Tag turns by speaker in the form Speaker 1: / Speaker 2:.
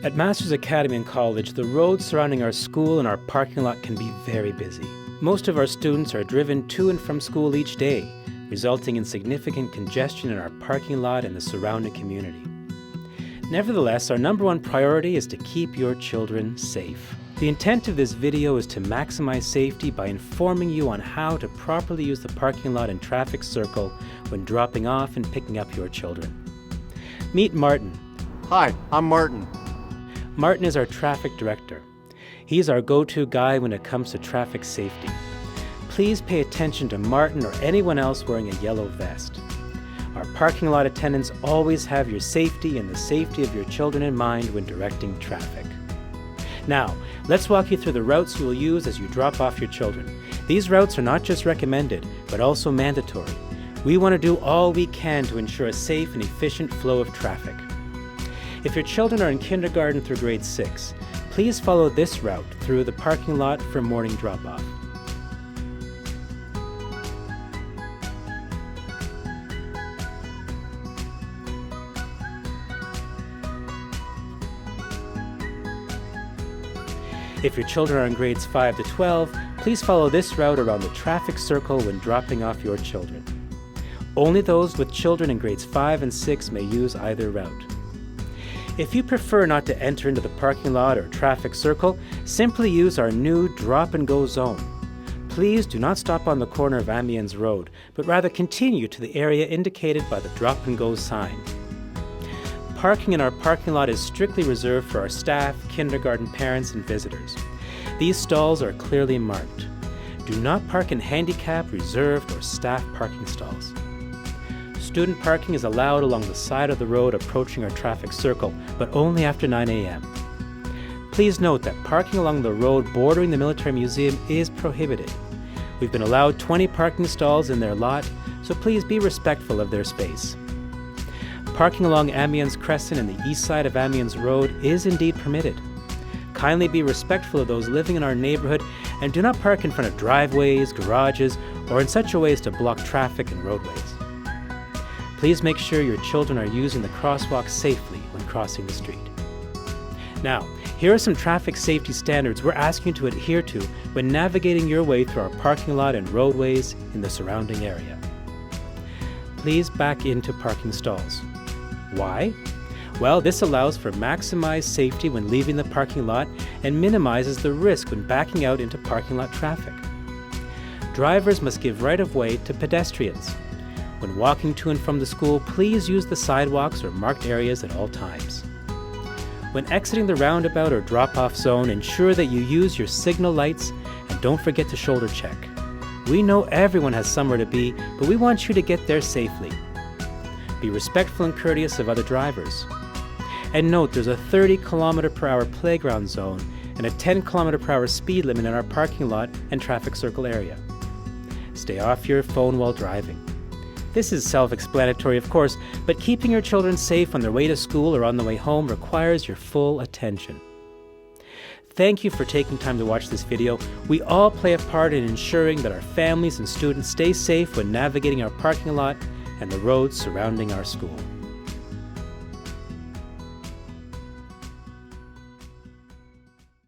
Speaker 1: At Masters Academy and College, the roads surrounding our school and our parking lot can be very busy. Most of our students are driven to and from school each day, resulting in significant congestion in our parking lot and the surrounding community. Nevertheless, our number one priority is to keep your children safe. The intent of this video is to maximize safety by informing you on how to properly use the parking lot and traffic circle when dropping off and picking up your children. Meet Martin.
Speaker 2: Hi, I'm Martin.
Speaker 1: Martin is our traffic director. He's our go-to guy when it comes to traffic safety. Please pay attention to Martin or anyone else wearing a yellow vest. Our parking lot attendants always have your safety and the safety of your children in mind when directing traffic. Now, let's walk you through the routes you will use as you drop off your children. These routes are not just recommended, but also mandatory. We want to do all we can to ensure a safe and efficient flow of traffic. If your children are in kindergarten through grade 6, please follow this route through the parking lot for morning drop-off. If your children are in grades 5 to 12, please follow this route around the traffic circle when dropping off your children. Only those with children in grades 5 and 6 may use either route. If you prefer not to enter into the parking lot or traffic circle, simply use our new drop-and-go zone. Please do not stop on the corner of Amiens Road, but rather continue to the area indicated by the drop-and-go sign. Parking in our parking lot is strictly reserved for our staff, kindergarten parents, and visitors. These stalls are clearly marked. Do not park in handicap, reserved, or staff parking stalls. Student parking is allowed along the side of the road approaching our traffic circle, but only after 9 a.m. Please note that parking along the road bordering the Military Museum is prohibited. We've been allowed 20 parking stalls in their lot, so please be respectful of their space. Parking along Amiens Crescent and the east side of Amiens Road is indeed permitted. Kindly be respectful of those living in our neighborhood and do not park in front of driveways, garages, or in such a way as to block traffic and roadways. Please make sure your children are using the crosswalk safely when crossing the street. Now, here are some traffic safety standards we're asking you to adhere to when navigating your way through our parking lot and roadways in the surrounding area. Please back into parking stalls. Why? Well, this allows for maximized safety when leaving the parking lot and minimizes the risk when backing out into parking lot traffic. Drivers must give right-of-way to pedestrians. When walking to and from the school, please use the sidewalks or marked areas at all times. When exiting the roundabout or drop-off zone, ensure that you use your signal lights and don't forget to shoulder check. We know everyone has somewhere to be, but we want you to get there safely. Be respectful and courteous of other drivers. And note there's a 30 km/h playground zone and a 10 km/h speed limit in our parking lot and traffic circle area. Stay off your phone while driving. This is self-explanatory, of course, but keeping your children safe on their way to school or on the way home requires your full attention. Thank you for taking time to watch this video. We all play a part in ensuring that our families and students stay safe when navigating our parking lot and the roads surrounding our school.